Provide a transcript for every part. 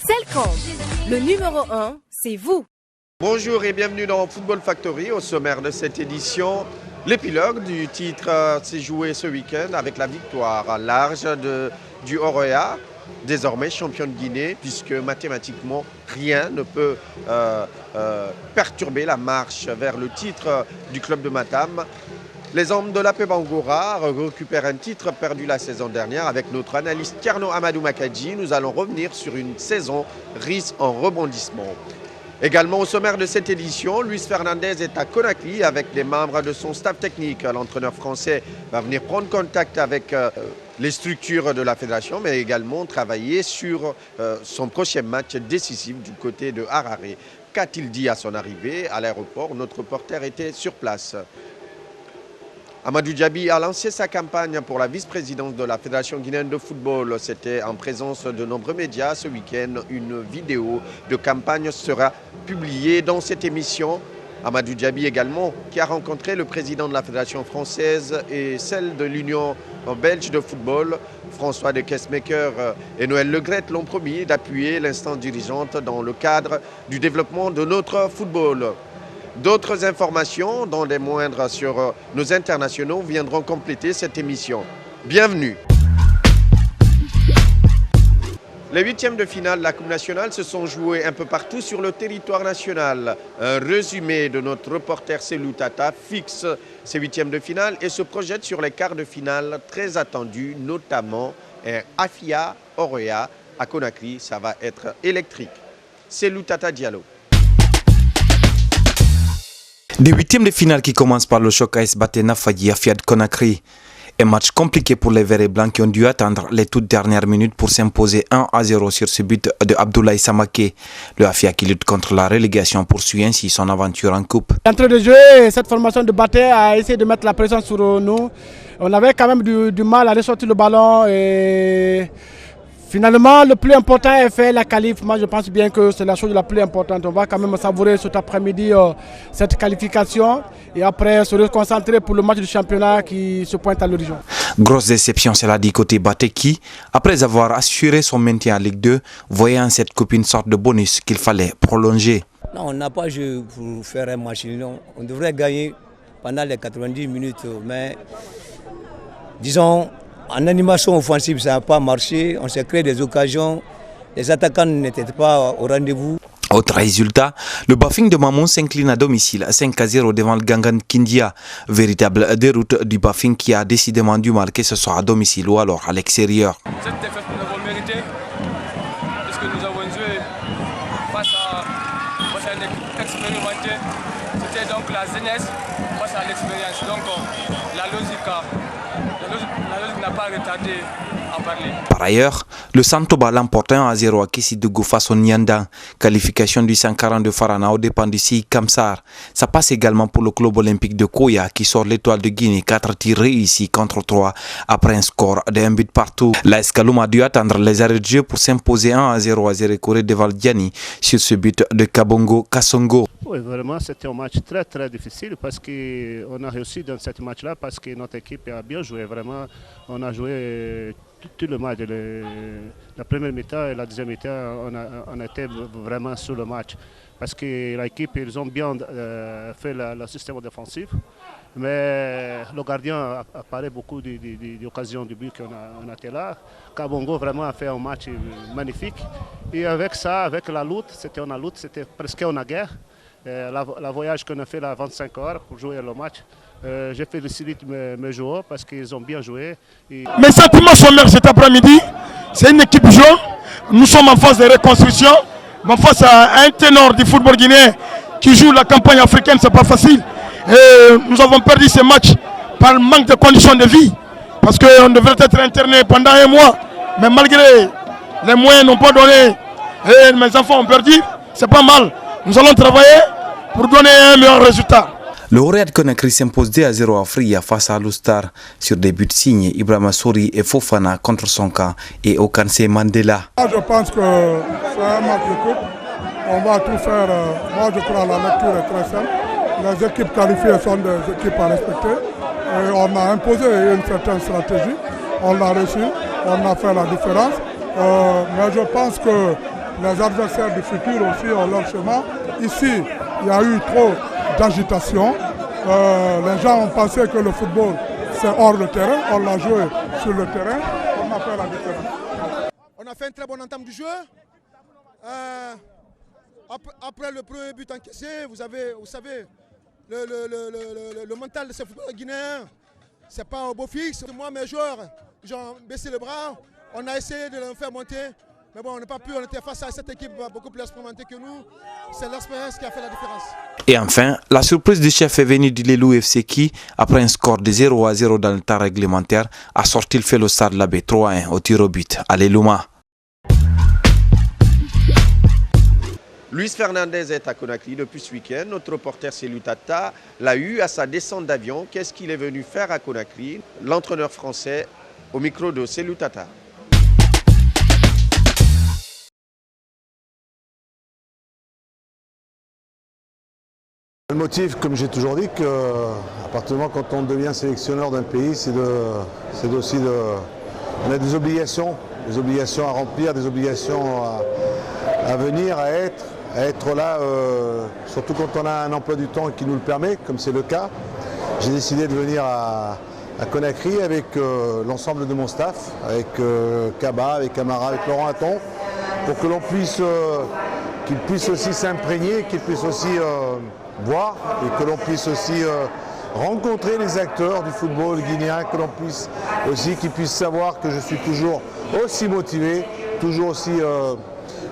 Selcom, le numéro 1, c'est vous. Bonjour et bienvenue dans Football Factory. Au sommaire de cette édition, l'épilogue du titre s'est joué ce week-end avec la victoire large du Oroya, désormais champion de Guinée, puisque mathématiquement rien ne peut perturber la marche vers le titre du club de Matam. Les hommes de l'AP Bangoura récupèrent un titre perdu la saison dernière. Avec notre analyste Tierno Amadou Makadji, nous allons revenir sur une saison riche en rebondissements. Également au sommaire de cette édition, Luis Fernandez est à Conakry avec des membres de son staff technique. L'entraîneur français va venir prendre contact avec les structures de la fédération, mais également travailler sur son prochain match décisif du côté de Harare. Qu'a-t-il dit à son arrivée à l'aéroport? Notre reporter était sur place. Amadou Djabi a lancé sa campagne pour la vice-présidence de la Fédération guinéenne de football. C'était en présence de nombreux médias ce week-end. Une vidéo de campagne sera publiée dans cette émission. Amadou Djabi également, qui a rencontré le président de la Fédération française et celle de l'Union belge de football. François de Kessmaker et Noël Le Graët l'ont promis d'appuyer l'instance dirigeante dans le cadre du développement de notre football. D'autres informations, dont les moindres sur nos internationaux, viendront compléter cette émission. Bienvenue. Les huitièmes de finale de la Coupe nationale se sont joués un peu partout sur le territoire national. Un résumé de notre reporter Selou Tata fixe ces huitièmes de finale et se projette sur les quarts de finale très attendus, notamment Afia Oroya à Conakry. Ça va être électrique. Selou Tata Diallo. Des huitièmes de finale qui commencent par le choc AS Batena Fadji à Fiat Conakry. Un match compliqué pour les Verts et Blancs qui ont dû attendre les toutes dernières minutes pour s'imposer 1-0 sur ce but de Abdoulaye Samaké. Le Afia qui lutte contre la relégation poursuit ainsi son aventure en coupe. En train de jouer, cette formation de Batena a essayé de mettre la pression sur nous. On avait quand même du mal à ressortir le ballon et finalement, le plus important est fait, la qualif. Moi, je pense bien que c'est la chose la plus importante. On va quand même savourer cet après-midi cette qualification et après se concentrer pour le match du championnat qui se pointe à l'horizon. Grosse déception, cela dit côté Baté qui, après avoir assuré son maintien en Ligue 2, voyait en cette coupe une sorte de bonus qu'il fallait prolonger. Non, on n'a pas joué pour faire un match. On devrait gagner pendant les 90 minutes, mais disons, en animation offensive, ça n'a pas marché. On s'est créé des occasions. Les attaquants n'étaient pas au rendez-vous. Autre résultat, le Bafing de Mamoun s'incline à domicile à 5-0 devant le Gangan Kindia. Véritable déroute du Bafing qui a décidément dû marquer ce soir à domicile ou alors à l'extérieur. Cette défaite, nous l'avons méritée parce que nous avons joué face à une équipe expérimentée. C'était donc la jeunesse face à l'expérience. Donc la logique n'a pas retardé à parler. Par ailleurs, le Santoba l'emporte 1-0 à Kessidougou face au Nyanda. Qualification du 140 de Farana aux dépens du CI Kamsar. Ça passe également pour le club olympique de Koya qui sort l'étoile de Guinée. 4 tirs réussis contre 3 après un score de 1 but partout. La Escaloum a dû attendre les arrêts de jeu pour s'imposer 1-0 à Zérékoré de Valdiani sur ce but de Kabongo Kassongo. Oui, vraiment, c'était un match très difficile parce qu'on a réussi dans ce match-là parce que notre équipe a bien joué. Vraiment, on a joué tout le match. La première mi-temps et la deuxième mi-temps, on était vraiment sur le match. Parce que l'équipe, ils ont bien fait le système défensif. Mais le gardien a parlé beaucoup d'occasions du but qu'on a été là. Kabongo vraiment a fait un match magnifique. Et avec ça, avec la lutte, c'était presque une guerre. La voyage qu'on a fait là 25 heures pour jouer le match. Je félicite mes joueurs parce qu'ils ont bien joué. Mes sentiments sont là cet après-midi. C'est une équipe jeune. Nous sommes en phase de reconstruction. Mais face à un ténor du football guinéen qui joue la campagne africaine, c'est pas facile. Et nous avons perdu ce match par le manque de conditions de vie. parce qu'on devrait être interné pendant un mois. Mais malgré les moyens n'ont pas donné et mes enfants ont perdu, c'est pas mal. Nous allons travailler pour donner un meilleur résultat. Le Oréad Conakry s'impose 2-0 à Fria face à l'Oustar sur des buts signés Ibrahima Souri et Fofana contre son camp et Okanse Mandela. Je pense que c'est un match de coupe. On va tout faire. Moi, je crois que la lecture est très simple. Les équipes qualifiées sont des équipes à respecter. Et on a imposé une certaine stratégie. On l'a reçu. On a fait la différence. Mais je pense que les adversaires du futur aussi ont leur chemin. Ici, il y a eu trop d'agitation. Les gens ont pensé que le football, c'est hors le terrain. On l'a joué sur le terrain. On a fait la différence. On a fait une très bonne entame du jeu. Après le premier but encaissé, vous savez, le mental de ces footballeurs guinéens, c'est pas un beau fixe. Moi, mes joueurs, ils ont baissé le bras. On a essayé de les faire monter. Mais bon, on n'a pas pu, on était face à cette équipe beaucoup plus expérimentée que nous. C'est l'expérience qui a fait la différence. Et enfin, la surprise du chef est venue du Lelou FC qui, après un score de 0-0 dans le temps réglementaire, a sorti le Felo Stade Labé 3-1 au tir au but à l'Elouma. Luis Fernandez est à Conakry depuis ce week-end. Notre reporter Célou Tata l'a eu à sa descente d'avion. Qu'est-ce qu'il est venu faire à Conakry? L'entraîneur français au micro de Célou Tata. Le motif, comme j'ai toujours dit, qu'à partir du moment quand on devient sélectionneur d'un pays, c'est aussi de... On a des obligations à remplir, des obligations à venir, à être là, surtout quand on a un emploi du temps qui nous le permet, comme c'est le cas. J'ai décidé de venir à Conakry avec l'ensemble de mon staff, avec Kaba, avec Amara, avec Laurent Hatton, pour que l'on puisse, qu'ils puissent aussi s'imprégner, qu'ils puissent aussi voir et que l'on puisse aussi rencontrer les acteurs du football guinéen, que l'on puisse aussi, qu'ils puissent savoir que je suis toujours aussi motivé, toujours aussi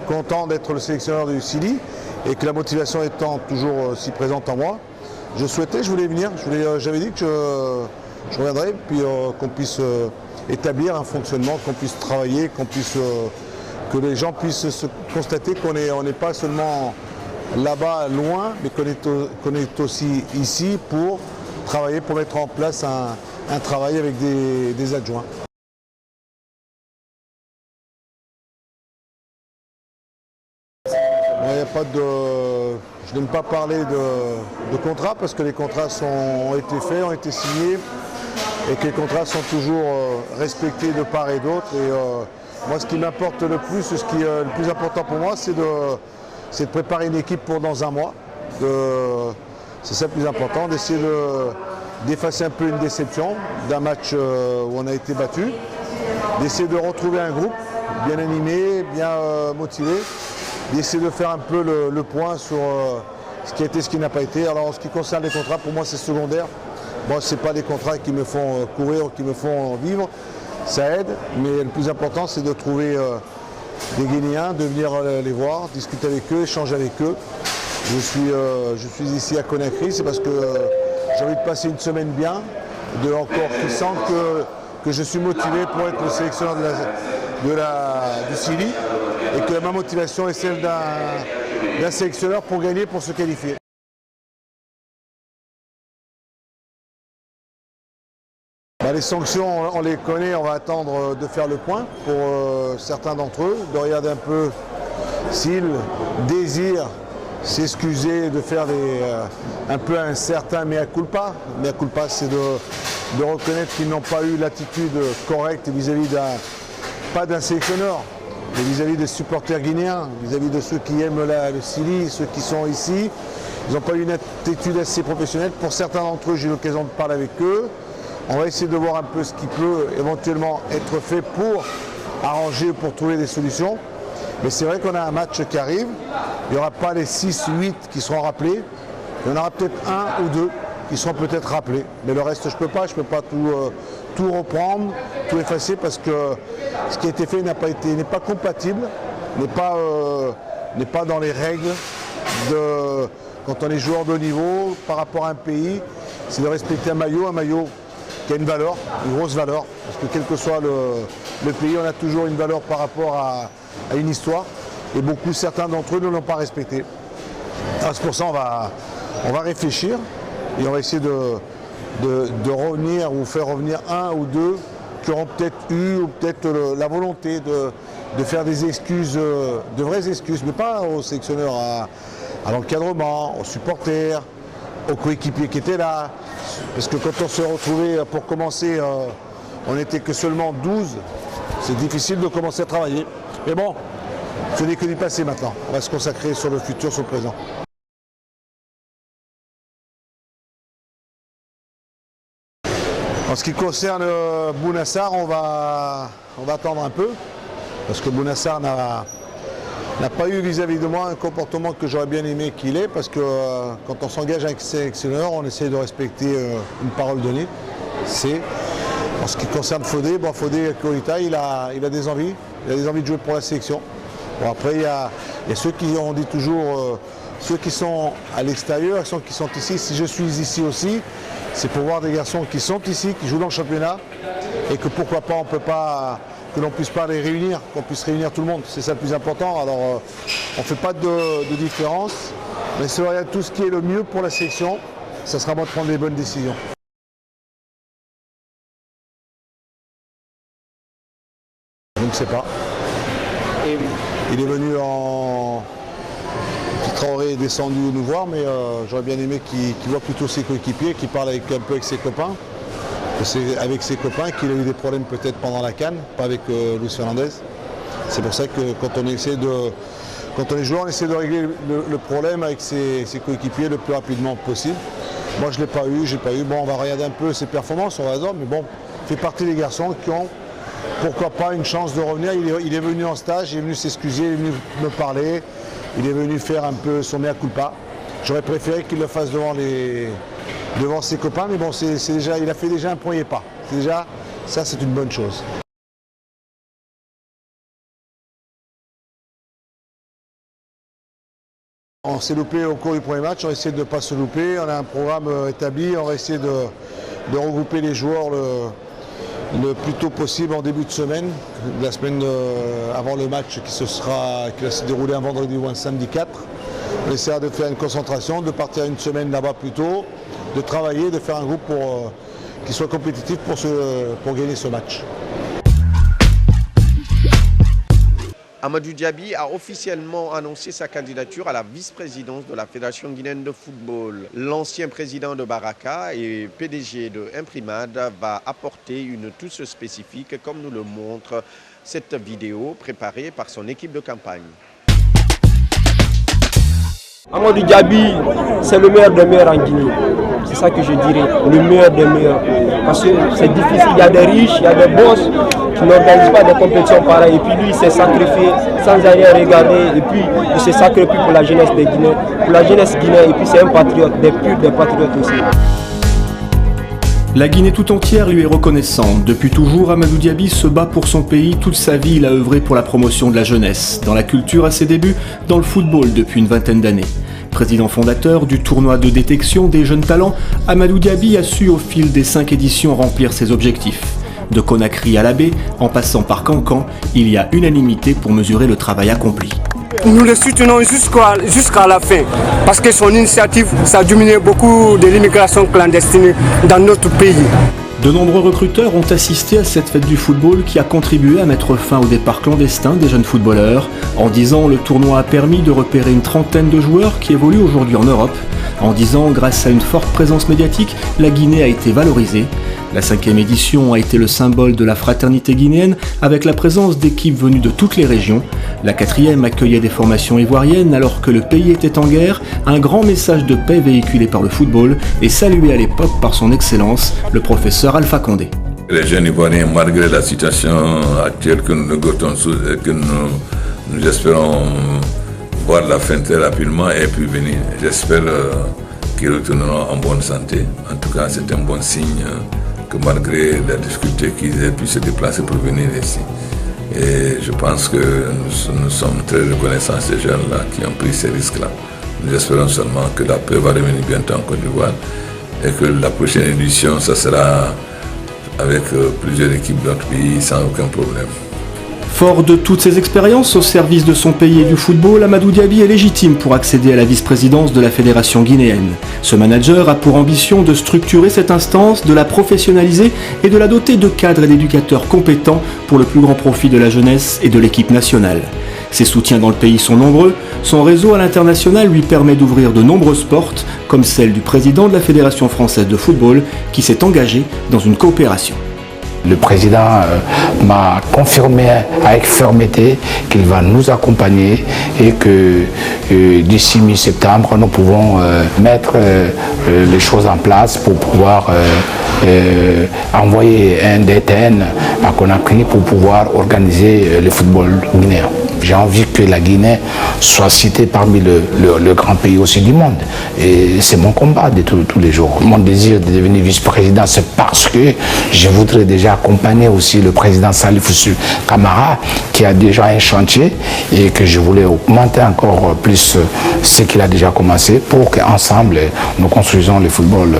content d'être le sélectionneur du Sili et que la motivation étant toujours aussi présente en moi, je voulais venir, j'avais dit que je reviendrais, puis qu'on puisse établir un fonctionnement, qu'on puisse travailler, que les gens puissent se constater qu'on n'est pas seulement là-bas loin, mais qu'on est aussi ici pour travailler, pour mettre en place un travail avec des adjoints. Je n'aime pas parler de contrat parce que les contrats ont été faits, ont été signés et que les contrats sont toujours respectés de part et d'autre. Et moi, ce qui m'importe le plus, ce qui est le plus important pour moi, c'est de préparer une équipe pour dans un mois. C'est ça le plus important, d'essayer d'effacer un peu une déception d'un match où on a été battu, d'essayer de retrouver un groupe bien animé, bien motivé, d'essayer de faire un peu le point sur ce qui a été, ce qui n'a pas été. Alors en ce qui concerne les contrats, pour moi c'est secondaire. Moi, ce n'est pas des contrats qui me font courir ou qui me font vivre, ça aide, mais le plus important c'est de trouver des Guinéens, de venir les voir, discuter avec eux, échanger avec eux. Je suis ici à Conakry, c'est parce que j'ai envie de passer une semaine bien, qui sentent que je suis motivé pour être le sélectionneur du Sili et que ma motivation est celle d'un sélectionneur pour gagner, pour se qualifier. Les sanctions, on les connaît, on va attendre de faire le point pour certains d'entre eux, de regarder un peu s'ils désirent s'excuser, de faire un peu un certain mea culpa. Mea culpa, c'est de reconnaître qu'ils n'ont pas eu l'attitude correcte vis-à-vis pas d'un sélectionneur, mais vis-à-vis des supporters guinéens, vis-à-vis de ceux qui aiment le Sili, ceux qui sont ici. Ils n'ont pas eu une attitude assez professionnelle. Pour certains d'entre eux, j'ai eu l'occasion de parler avec eux. On va essayer de voir un peu ce qui peut éventuellement être fait pour arranger, pour trouver des solutions. Mais c'est vrai qu'on a un match qui arrive. Il n'y aura pas les 6-8 qui seront rappelés. Il y en aura peut-être un ou deux qui seront peut-être rappelés. Mais le reste, je ne peux pas tout reprendre, tout effacer parce que ce qui a été fait n'est pas compatible, n'est pas dans les règles quand on est joueur de haut niveau par rapport à un pays. C'est de respecter un maillot qui a une valeur, une grosse valeur, parce que quel que soit le pays, on a toujours une valeur par rapport à une histoire, et certains d'entre eux ne l'ont pas respecté. C'est pour ça on va réfléchir, et on va essayer de revenir ou faire revenir un ou deux qui auront peut-être eu ou peut-être la volonté de faire des excuses, de vraies excuses, mais pas aux sélectionneurs, à l'encadrement, aux supporters, aux coéquipiers qui étaient là. Parce que quand on s'est retrouvés pour commencer, on n'était que seulement 12, c'est difficile de commencer à travailler. Mais bon, ce n'est que du passé maintenant. On va se consacrer sur le futur, sur le présent. En ce qui concerne Bounassar, on va attendre un peu, parce que Bounassar n'a pas eu vis-à-vis de moi un comportement que j'aurais bien aimé qu'il ait, parce que quand on s'engage avec un sélectionneur, on essaie de respecter une parole donnée. En ce qui concerne Fodé, Fodé Koita, il a des envies, de jouer pour la sélection. Bon, après, il y a ceux qui, on dit toujours, ceux qui sont à l'extérieur, ceux qui sont ici. Si je suis ici aussi, c'est pour voir des garçons qui sont ici, qui jouent dans le championnat, et que pourquoi pas, que l'on puisse pas les réunir, qu'on puisse réunir tout le monde. C'est ça le plus important. Alors, on ne fait pas de différence, mais c'est tout ce qui est le mieux pour la sélection. Ça sera à moi de prendre les bonnes décisions. Je ne sais pas. Il est venu Traoré est descendu nous voir, mais j'aurais bien aimé qu'il voit plutôt ses coéquipiers, qu'il parle un peu avec ses copains. C'est avec ses copains qu'il a eu des problèmes peut-être pendant la CAN, pas avec Luis Fernandez. C'est pour ça que quand on est joueur, on essaie de régler le problème avec ses coéquipiers le plus rapidement possible. Moi je ne l'ai pas eu, Bon, on va regarder un peu ses performances, on va dire, mais bon, il fait partie des garçons qui ont, pourquoi pas, une chance de revenir. Il est venu en stage, il est venu s'excuser, il est venu me parler, il est venu faire un peu son mea culpa. J'aurais préféré qu'il le fasse devant ses copains, mais bon, il a fait déjà un premier pas. Ça c'est une bonne chose. On s'est loupé au cours du premier match, on a essayé de ne pas se louper, on a un programme établi, on va essayer de regrouper les joueurs le plus tôt possible en début de semaine, la semaine avant le match qui va se dérouler un vendredi ou un samedi 4. On essaiera de faire une concentration, de partir une semaine là-bas plus tôt, de travailler, de faire un groupe qui soit compétitif pour gagner ce match. Amadou Diaby a officiellement annoncé sa candidature à la vice-présidence de la Fédération guinéenne de football. L'ancien président de Baraka et PDG de Imprimad va apporter une touche spécifique, comme nous le montre cette vidéo préparée par son équipe de campagne. Amadou Diaby, c'est le meilleur des meilleurs en Guinée. C'est ça que je dirais, le meilleur des meilleurs. Parce que c'est difficile, il y a des riches, il y a des boss qui n'organisent pas des compétitions pareilles. Et puis lui, il s'est sacrifié sans rien regarder. Et puis, il s'est sacrifié pour la jeunesse des Guinéens, pour la jeunesse guinéenne. Et puis, c'est un patriote, des purs des patriotes aussi. La Guinée tout entière lui est reconnaissante. Depuis toujours, Amadou Diaby se bat pour son pays. Toute sa vie, il a œuvré pour la promotion de la jeunesse. Dans la culture à ses débuts, dans le football depuis une vingtaine d'années. Président fondateur du tournoi de détection des jeunes talents, Amadou Diaby a su au fil des 5 éditions remplir ses objectifs. De Conakry à la baie, en passant par Cancan, il y a unanimité pour mesurer le travail accompli. Nous le soutenons jusqu'à la fin, parce que son initiative, ça a diminué beaucoup de l'immigration clandestine dans notre pays. De nombreux recruteurs ont assisté à cette fête du football qui a contribué à mettre fin au départ clandestin des jeunes footballeurs. En 10 ans, le tournoi a permis de repérer une trentaine de joueurs qui évoluent aujourd'hui en Europe. En 10 ans, grâce à une forte présence médiatique, la Guinée a été valorisée. La 5e édition a été le symbole de la fraternité guinéenne avec la présence d'équipes venues de toutes les régions. La 4e accueillait des formations ivoiriennes alors que le pays était en guerre, un grand message de paix véhiculé par le football et salué à l'époque par son excellence, le professeur Alpha Condé. Les jeunes Ivoiriens, malgré la situation actuelle que nous négocions et que nous espérons voir la fin très rapidement et puis venir, j'espère qu'ils retourneront en bonne santé. En tout cas, c'est un bon signe que malgré la difficulté qu'ils aient pu se déplacer pour venir ici. Et je pense que nous sommes très reconnaissants à ces jeunes-là qui ont pris ces risques-là. Nous espérons seulement que la paix va revenir bientôt en Côte d'Ivoire et que la prochaine édition, ça sera avec plusieurs équipes d'autres pays sans aucun problème. Fort de toutes ses expériences au service de son pays et du football, Amadou Diaby est légitime pour accéder à la vice-présidence de la fédération guinéenne. Ce manager a pour ambition de structurer cette instance, de la professionnaliser et de la doter de cadres et d'éducateurs compétents pour le plus grand profit de la jeunesse et de l'équipe nationale. Ses soutiens dans le pays sont nombreux, son réseau à l'international lui permet d'ouvrir de nombreuses portes, comme celle du président de la Fédération française de football qui s'est engagé dans une coopération. Le président m'a confirmé avec fermeté qu'il va nous accompagner et que d'ici mi-septembre, nous pouvons mettre les choses en place pour pouvoir envoyer un DTN à Conakry pour pouvoir organiser le football guinéen. J'ai envie que la Guinée soit citée parmi le grand pays aussi du monde. Et c'est mon combat de tous les jours. Mon désir de devenir vice-président, c'est parce que je voudrais déjà accompagner aussi le président Salif Camara, qui a déjà un chantier, et que je voulais augmenter encore plus ce qu'il a déjà commencé pour qu'ensemble, nous construisons le football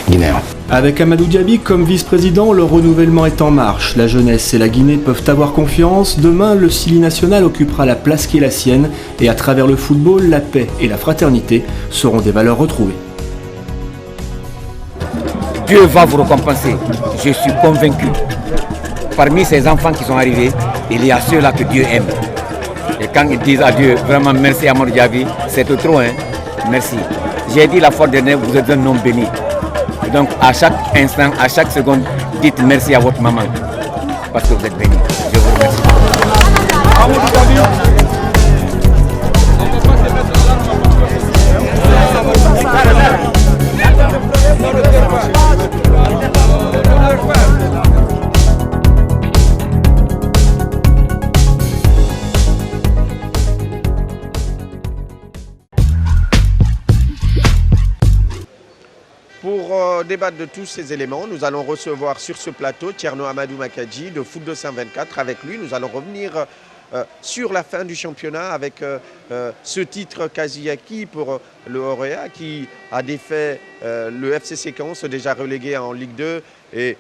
guinéen. Avec Amadou Diaby comme vice-président, le renouvellement est en marche. La jeunesse et la Guinée peuvent avoir confiance. Demain, le Sili national occupera la place qui est la sienne et à travers le football, la paix et la fraternité seront des valeurs retrouvées. Dieu va vous récompenser, je suis convaincu. Parmi ces enfants qui sont arrivés, il y a ceux-là que Dieu aime. Et quand ils disent à Dieu, vraiment merci Amadou Diaby, c'est trop, hein? Merci. J'ai dit la fois dernière, vous êtes un homme béni. Donc à chaque instant, à chaque seconde, dites merci à votre maman. Parce que vous êtes béni. Je vous remercie. Pour débattre de tous ces éléments, nous allons recevoir sur ce plateau Thierno Amadou Makadji de Foot 224. Avec lui, nous allons revenir sur la fin du championnat avec ce titre quasi acquis pour le Orea qui a défait le FC Séquence, déjà relégué en Ligue 2, et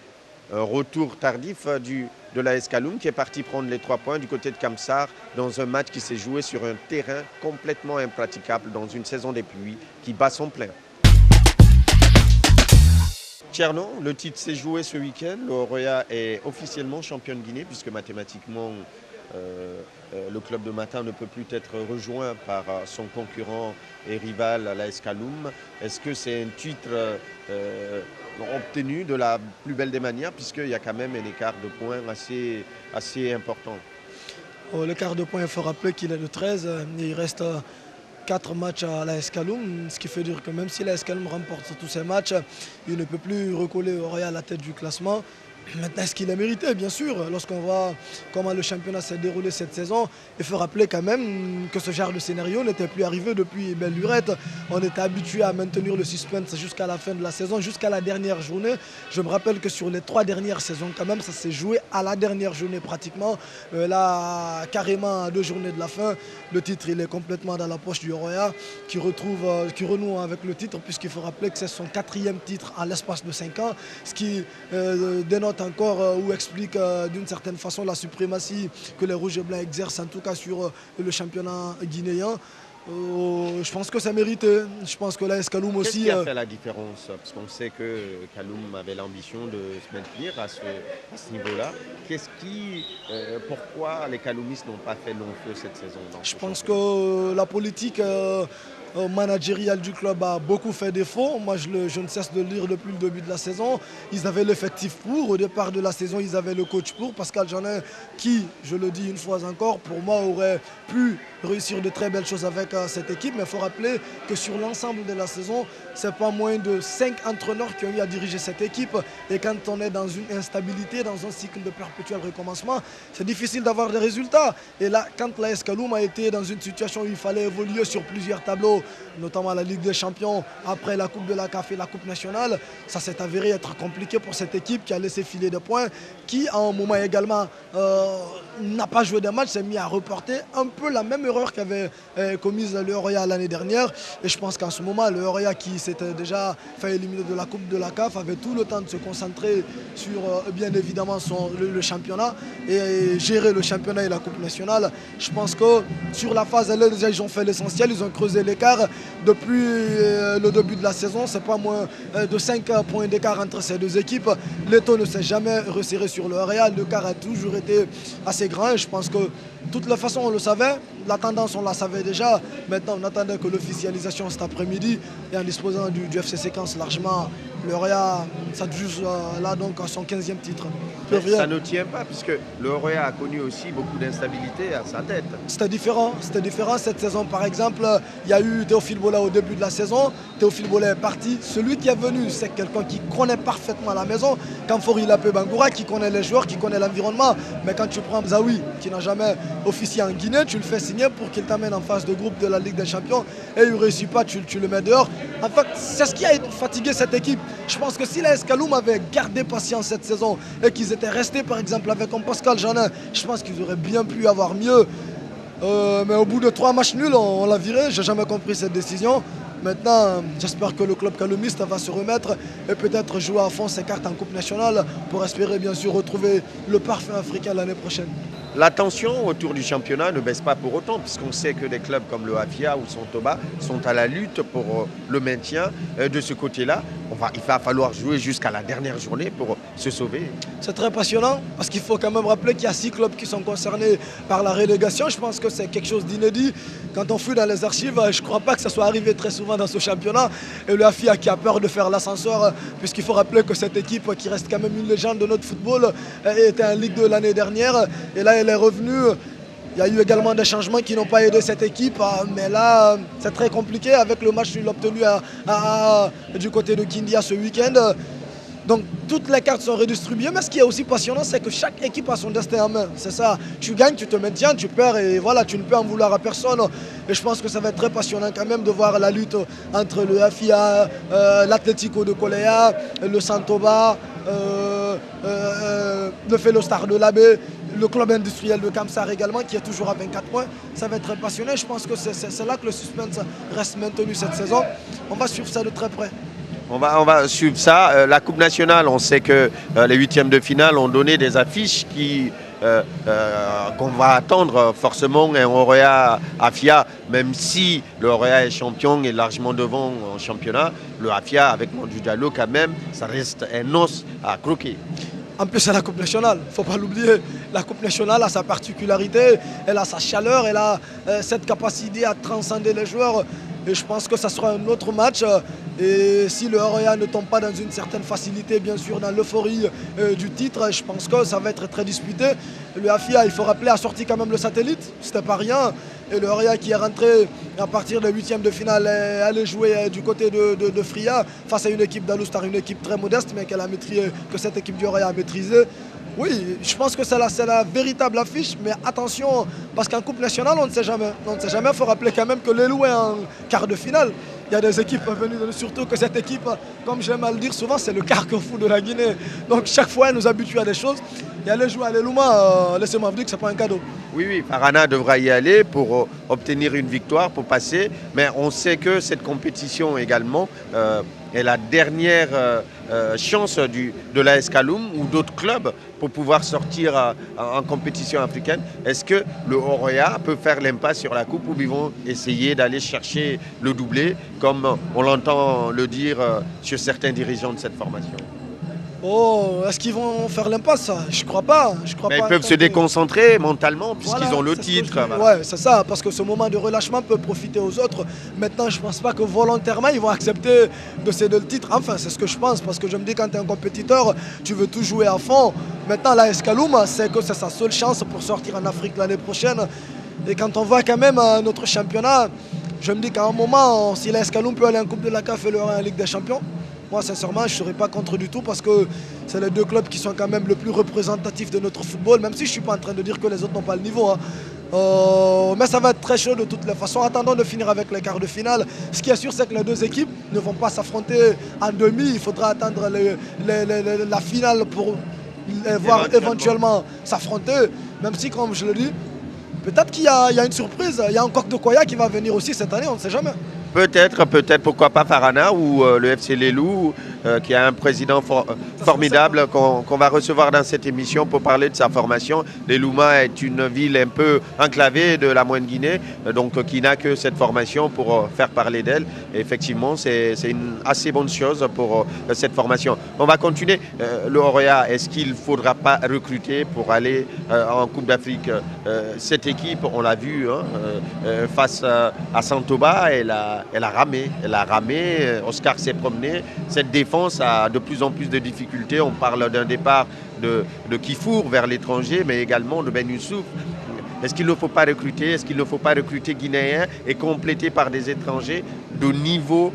un retour tardif de l'AS Kaloum qui est parti prendre les 3 points du côté de Kamsar dans un match qui s'est joué sur un terrain complètement impraticable dans une saison des pluies qui bat son plein. Thierno, le titre s'est joué ce week-end. Le Orea est officiellement champion de Guinée puisque mathématiquement le club de Matam ne peut plus être rejoint par son concurrent et rival l'AS Kaloum. Est-ce que c'est un titre obtenu de la plus belle des manières puisqu'il y a quand même un écart de points assez important? L'écart de points, il faut rappeler qu'il est de 13 et il reste 4 matchs à l'AS Kaloum, ce qui fait dire que même si l'AS Kaloum remporte tous ces matchs, il ne peut plus recoller Orea à la tête du classement. Maintenant, est-ce qu'il a mérité? Bien sûr, lorsqu'on voit comment le championnat s'est déroulé cette saison, il faut rappeler quand même que ce genre de scénario n'était plus arrivé depuis belle lurette. On était habitué à maintenir le suspense jusqu'à la fin de la saison, jusqu'à la dernière journée. Je me rappelle que sur les 3 dernières saisons, quand même, ça s'est joué à la dernière journée pratiquement. Là, carrément à 2 journées de la fin, le titre il est complètement dans la poche du Orea qui renoue avec le titre, puisqu'il faut rappeler que c'est son 4e titre à l'espace de 5 ans, ce qui dénote encore ou explique d'une certaine façon la suprématie que les Rouges et Blancs exercent en tout cas sur le championnat guinéen. Je pense que ça mérite. Je pense que l'AS Kaloum aussi... Qu'est-ce qui a fait la différence? Parce qu'on sait que Kaloum avait l'ambition de se maintenir à ce niveau-là. Pourquoi les Kaloumistes n'ont pas fait long feu cette saison? Je pense que la politique managériale du club a beaucoup fait défaut. Moi, je ne cesse de le dire depuis le début de la saison. Ils avaient l'effectif pour. Au départ de la saison, ils avaient le coach pour. Pascal Jeannin, qui, je le dis une fois encore, pour moi, aurait pu réussir de très belles choses avec cette équipe. Mais il faut rappeler que sur l'ensemble de la saison, ce n'est pas moins de 5 entraîneurs qui ont eu à diriger cette équipe. Et quand on est dans une instabilité, dans un cycle de perpétuel recommencement, c'est difficile d'avoir des résultats. Et là, quand l'AS Kaloum a été dans une situation où il fallait évoluer sur plusieurs tableaux, notamment la Ligue des Champions, après la Coupe de la CAF et la Coupe nationale, ça s'est avéré être compliqué pour cette équipe qui a laissé filer des points, qui à un moment également n'a pas joué des matchs, s'est mis à reporter un peu la même erreur qu'avait commise le Roya l'année dernière. Et je pense qu'en ce moment, le Roya qui s'était déjà fait éliminer de la Coupe de la CAF avait tout le temps de se concentrer sur bien évidemment le championnat et gérer le championnat et la Coupe nationale. Je pense que sur la phase LE, déjà ils ont fait l'essentiel, ils ont creusé l'écart. Depuis le début de la saison, c'est pas moins de 5 points d'écart entre ces deux équipes. L'Eto ne s'est jamais resserré sur le Roya, l'écart a toujours été assez grand et je pense que de toute la façon on le savait, la tendance on la savait déjà, maintenant on attendait que l'officialisation cet après-midi et en disposant du FC Séquence largement, le Roya ça touche là donc à son 15e titre. Ça ne tient pas puisque le Roya a connu aussi beaucoup d'instabilité à sa tête. C'était différent cette saison par exemple, il y a eu Théophile Bola au début de la saison, Théophile Bola est parti, celui qui est venu c'est quelqu'un qui connaît parfaitement la maison, Kamfori Lapé Bangoura qui connaît les joueurs, qui connaît l'environnement, mais quand tu prends Zawi qui n'a jamais officié en Guinée, tu le fais signer pour qu'il t'amène en phase de groupe de la Ligue des Champions et il ne réussit pas, tu le mets dehors. En fait, c'est ce qui a fatigué cette équipe. Je pense que si la Escaloum avait gardé patience cette saison et qu'ils étaient restés par exemple avec un Pascal Janin, je pense qu'ils auraient bien pu avoir mieux. Mais au bout de 3 matchs nuls, on l'a viré. Je n'ai jamais compris cette décision. Maintenant, j'espère que le club calomiste va se remettre et peut-être jouer à fond ses cartes en Coupe nationale pour espérer bien sûr retrouver le parfum africain l'année prochaine. La tension autour du championnat ne baisse pas pour autant, puisqu'on sait que des clubs comme le Afia ou Santoba sont à la lutte pour le maintien. De ce côté-là, il va falloir jouer jusqu'à la dernière journée pour se sauver. C'est très passionnant, parce qu'il faut quand même rappeler qu'il y a 6 clubs qui sont concernés par la relégation. Je pense que c'est quelque chose d'inédit. Quand on fouille dans les archives, je ne crois pas que ça soit arrivé très souvent dans ce championnat. Et le Afia qui a peur de faire l'ascenseur, puisqu'il faut rappeler que cette équipe qui reste quand même une légende de notre football était en Ligue 2 l'année dernière. Et là, elle est revenue. Il y a eu également des changements qui n'ont pas aidé cette équipe. Mais là, c'est très compliqué avec le match nul obtenu du côté de Kindia ce week-end. Donc toutes les cartes sont redistribuées, mais ce qui est aussi passionnant, c'est que chaque équipe a son destin en main. C'est ça, tu gagnes, tu te maintiens, tu perds et voilà, tu ne peux en vouloir à personne. Et je pense que ça va être très passionnant quand même de voir la lutte entre le Afia, l'Atlético de Coléa, le Santoba, le Felostar de l'Abbé, le club industriel de Kamsar également qui est toujours à 24 points. Ça va être très passionnant. Je pense que c'est là que le suspense reste maintenu cette saison. On va suivre ça de très près. On va suivre ça. La Coupe nationale, on sait que les 8e de finale ont donné des affiches qu'on va attendre forcément. Un Roya Afia, même si le Roya est champion et largement devant en championnat, le Afia avec Mandou Diallo quand même, ça reste un os à croquer. En plus, c'est la Coupe nationale, il ne faut pas l'oublier. La Coupe nationale a sa particularité, elle a sa chaleur, elle a cette capacité à transcender les joueurs. Et je pense que ça sera un autre match. Et si le Roya ne tombe pas dans une certaine facilité, bien sûr, dans l'euphorie du titre, je pense que ça va être très disputé. Le Afia, il faut rappeler, a sorti quand même le satellite, c'était pas rien. Et le Roya qui est rentré à partir des 8e de finale, allait jouer du côté de Fria face à une équipe d'Alustar, une équipe très modeste, mais que cette équipe du Roya a maîtrisé. Oui, je pense que c'est la véritable affiche, mais attention, parce qu'en Coupe nationale, on ne sait jamais. On ne sait jamais, il faut rappeler quand même que l'Elou est en quart de finale. Il y a des équipes venues, surtout que cette équipe, comme j'aime à le dire souvent, c'est le Carrefour de la Guinée. Donc chaque fois, elle nous habitue à des choses. Et aller jouer à l'Elouma, laissez-moi vous dire que ce n'est pas un cadeau. Oui, Parana devra y aller pour obtenir une victoire, pour passer. Mais on sait que cette compétition également est la dernière chance de l'AS Kaloum ou d'autres clubs pour pouvoir sortir en compétition africaine. Est-ce que le Roya peut faire l'impasse sur la coupe ou ils vont essayer d'aller chercher le doublé, comme on l'entend le dire sur certains dirigeants de cette formation? Oh, est-ce qu'ils vont faire l'impasse? Je crois pas. Mais ils peuvent se déconcentrer mentalement puisqu'ils ont le titre. Ouais, c'est ça, parce que ce moment de relâchement peut profiter aux autres. Maintenant, je ne pense pas que volontairement, ils vont accepter de céder le titre. Enfin, c'est ce que je pense, parce que je me dis quand tu es un compétiteur, tu veux tout jouer à fond. Maintenant, l'AS Kaloum, c'est que c'est sa seule chance pour sortir en Afrique l'année prochaine. Et quand on voit quand même notre championnat, je me dis qu'à un moment, si l'AS Kaloum peut aller en Coupe de la CAF et le en Ligue des Champions, moi, sincèrement, je ne serais pas contre du tout parce que c'est les deux clubs qui sont quand même le plus représentatifs de notre football, même si je ne suis pas en train de dire que les autres n'ont pas le niveau. Mais ça va être très chaud de toutes les façons. Attendons de finir avec les quarts de finale. Ce qui est sûr, c'est que les deux équipes ne vont pas s'affronter en demi. Il faudra attendre la finale pour voir éventuellement s'affronter. même si, comme je le dis, peut-être qu'il y a une surprise. Il y a encore de Koya qui va venir aussi cette année, on ne sait jamais. Peut-être, pourquoi pas Farana ou le FC Les Loups, qui a un président formidable qu'on va recevoir dans cette émission pour parler de sa formation. Les Louma est une ville un peu enclavée de la Moyenne-Guinée, donc qui n'a que cette formation pour faire parler d'elle. Et effectivement, c'est une assez bonne chose pour cette formation. On va continuer. Le Oroya, est-ce qu'il ne faudra pas recruter pour aller en Coupe d'Afrique? Cette équipe, on l'a vu face à Santoba, elle a ramé, Oscar s'est promené. Cette défense a de plus en plus de difficultés. On parle d'un départ de Kifour vers l'étranger, mais également de Ben Youssouf. Est-ce qu'il ne faut pas recruter? Est-ce qu'il ne faut pas recruter guinéens et compléter par des étrangers de niveau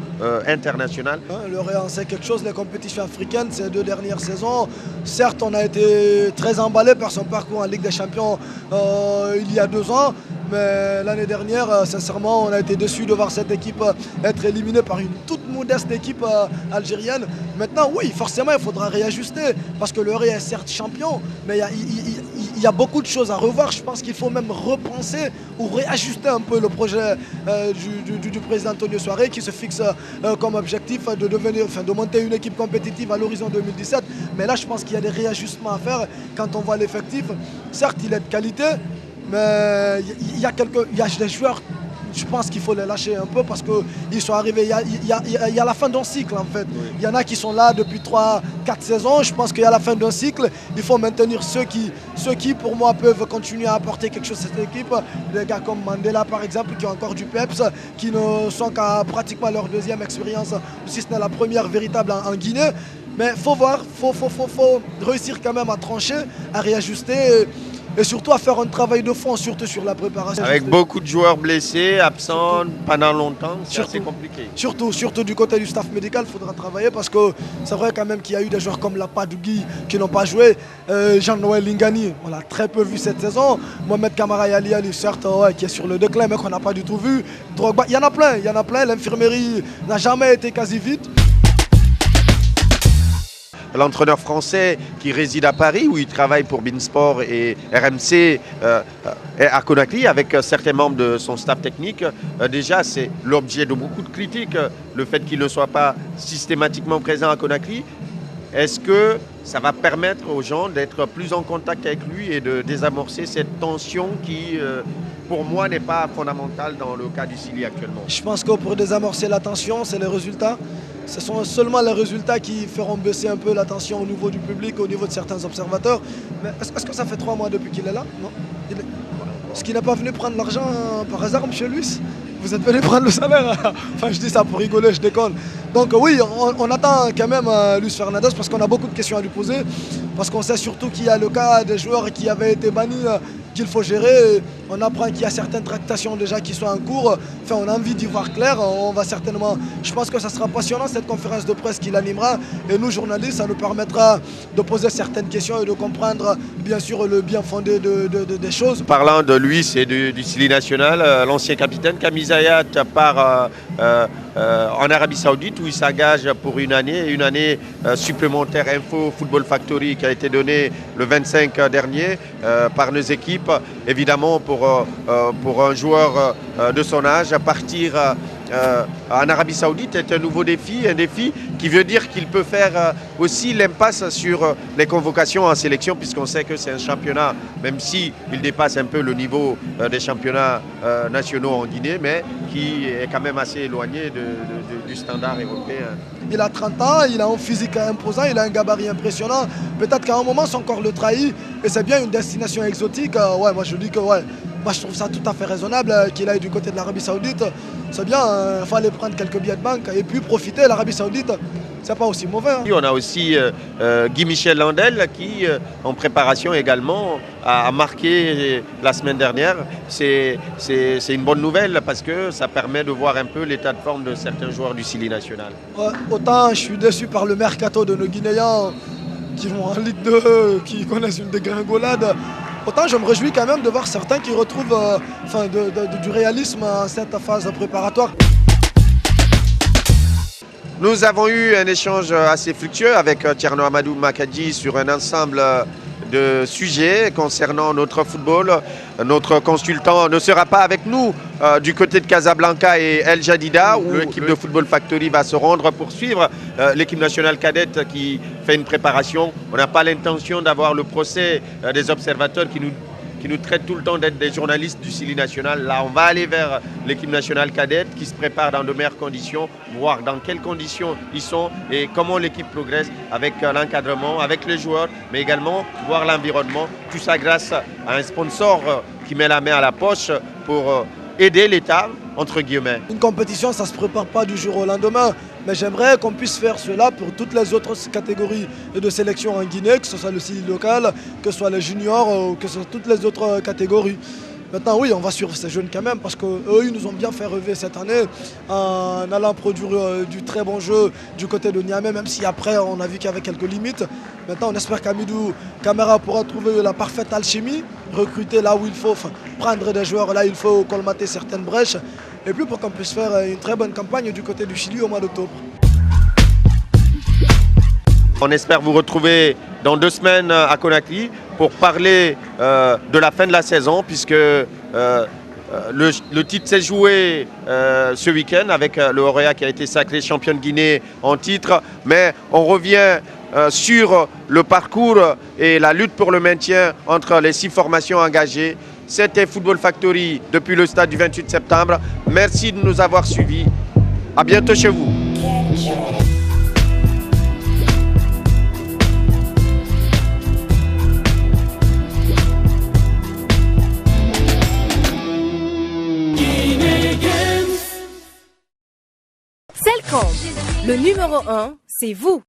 international? Le Réal sait quelque chose, les compétitions africaines, ces 2 dernières saisons. Certes, on a été très emballé par son parcours en Ligue des Champions il y a 2 ans. Mais l'année dernière, sincèrement, on a été déçus de voir cette équipe être éliminée par une toute modeste équipe algérienne. Maintenant, oui, forcément, il faudra réajuster parce que le Réal est certes champion, mais il y a beaucoup de choses à revoir. Je pense qu'il faut même repenser ou réajuster un peu le projet du président Antonio Soare qui se fixe comme objectif de monter une équipe compétitive à l'horizon 2017. Mais là, je pense qu'il y a des réajustements à faire quand on voit l'effectif. Certes, il est de qualité, mais il y a des joueurs, je pense qu'il faut les lâcher un peu parce qu'ils sont arrivés, il y a la fin d'un cycle en fait. Oui. Il y en a qui sont là depuis 3-4 saisons, je pense qu'il y a la fin d'un cycle. Il faut maintenir ceux qui pour moi peuvent continuer à apporter quelque chose à cette équipe. Des gars comme Mandela par exemple qui ont encore du peps, qui ne sont qu'à pratiquement leur 2e expérience, si ce n'est la première véritable en Guinée. Mais il faut voir, faut réussir quand même à trancher, à réajuster. Et surtout à faire un travail de fond, surtout sur la préparation. Avec beaucoup de joueurs blessés, absents pendant longtemps, c'est assez compliqué. Surtout du côté du staff médical, il faudra travailler parce que c'est vrai quand même qu'il y a eu des joueurs comme Lapadougui qui n'ont pas joué. Jean-Noël Lingani, on l'a très peu vu cette saison. Mohamed Kamara Ali, certes, qui est sur le déclin, mais qu'on n'a pas du tout vu. Drogba, il y en a plein. L'infirmerie n'a jamais été quasi vide. L'entraîneur français qui réside à Paris, où il travaille pour Beansport et RMC à Conakry, avec certains membres de son staff technique. Déjà, c'est l'objet de beaucoup de critiques, le fait qu'il ne soit pas systématiquement présent à Conakry. Est-ce que ça va permettre aux gens d'être plus en contact avec lui et de désamorcer cette tension qui, pour moi, n'est pas fondamentale dans le cas du Sili actuellement? Je pense que pour désamorcer la tension, c'est les résultats. Ce sont seulement les résultats qui feront baisser un peu la tension au niveau du public, au niveau de certains observateurs. Mais est-ce que ça fait 3 mois depuis qu'il est là? Non. Est-ce qu'il n'est pas venu prendre l'argent par hasard, M. Luis? Vous êtes venu prendre le salaire? Enfin, je dis ça pour rigoler, je déconne. Donc oui, on attend quand même Luis Fernandez parce qu'on a beaucoup de questions à lui poser. Parce qu'on sait surtout qu'il y a le cas des joueurs qui avaient été bannis qu'il faut gérer. On apprend qu'il y a certaines tractations déjà qui sont en cours. Enfin, on a envie d'y voir clair. On va certainement... Je pense que ça sera passionnant cette conférence de presse qu'il animera. Et nous, journalistes, ça nous permettra de poser certaines questions et de comprendre, bien sûr, le bien fondé des choses. Parlant de Luis et du Sili national, l'ancien capitaine Kamiz Ayat part en Arabie Saoudite où il s'engage pour une année supplémentaire. Info Football Factory qui a été donnée le 25 dernier par nos équipes. Évidemment, pour un joueur de son âge, partir en Arabie Saoudite est un nouveau défi, un défi qui veut dire qu'il peut faire aussi l'impasse sur les convocations en sélection, puisqu'on sait que c'est un championnat, même s'il dépasse un peu le niveau des championnats nationaux en Guinée, mais qui est quand même assez éloigné du standard européen. Il a 30 ans, il a un physique imposant, il a un gabarit impressionnant. Peut-être qu'à un moment, son corps le trahit et c'est bien une destination exotique. Moi je dis que moi je trouve ça tout à fait raisonnable qu'il aille du côté de l'Arabie Saoudite. C'est bien, il fallait prendre quelques billets de banque et puis profiter. L'Arabie Saoudite, c'est pas aussi mauvais. On a aussi Guy-Michel Landel qui, en préparation également, a marqué la semaine dernière. C'est une bonne nouvelle parce que ça permet de voir un peu l'état de forme de certains joueurs du Sili national. Autant je suis déçu par le mercato de nos Guinéens qui vont en Ligue 2, qui connaissent une dégringolade. Autant je me réjouis quand même de voir certains qui retrouvent du réalisme en cette phase préparatoire. Nous avons eu un échange assez fructueux avec Thierno Amadou Makadji sur un ensemble de sujets concernant notre football. Notre consultant ne sera pas avec nous du côté de Casablanca et El Jadida, où l'équipe de Football Factory va se rendre pour suivre l'équipe nationale cadette qui fait une préparation. On n'a pas l'intention d'avoir le procès des observateurs qui nous traitent tout le temps d'être des journalistes du Sili national. Là, on va aller vers l'équipe nationale cadette qui se prépare dans de meilleures conditions, voir dans quelles conditions ils sont et comment l'équipe progresse avec l'encadrement, avec les joueurs, mais également voir l'environnement. Tout ça grâce à un sponsor qui met la main à la poche pour aider l'État, entre guillemets. Une compétition, ça ne se prépare pas du jour au lendemain. Mais j'aimerais qu'on puisse faire cela pour toutes les autres catégories de sélection en Guinée, que ce soit le Sili local, que ce soit les juniors ou que ce soit toutes les autres catégories. Maintenant, oui, on va suivre ces jeunes quand même parce qu'eux, ils nous ont bien fait rêver cette année en allant produire du très bon jeu du côté de Niamey, même si après, on a vu qu'il y avait quelques limites. Maintenant, on espère qu'Amidou Camara pourra trouver la parfaite alchimie, recruter là où il faut, prendre des joueurs là où il faut, colmater certaines brèches. Et puis pour qu'on puisse faire une très bonne campagne du côté du Chili au mois d'octobre. On espère vous retrouver dans 2 semaines à Conakry pour parler de la fin de la saison, puisque le titre s'est joué ce week-end avec le Horoya qui a été sacré champion de Guinée en titre. Mais on revient sur le parcours et la lutte pour le maintien entre les 6 formations engagées. C'était Football Factory depuis le stade du 28 septembre. Merci de nous avoir suivis. À bientôt chez vous. Celcom, le numéro 1, c'est vous.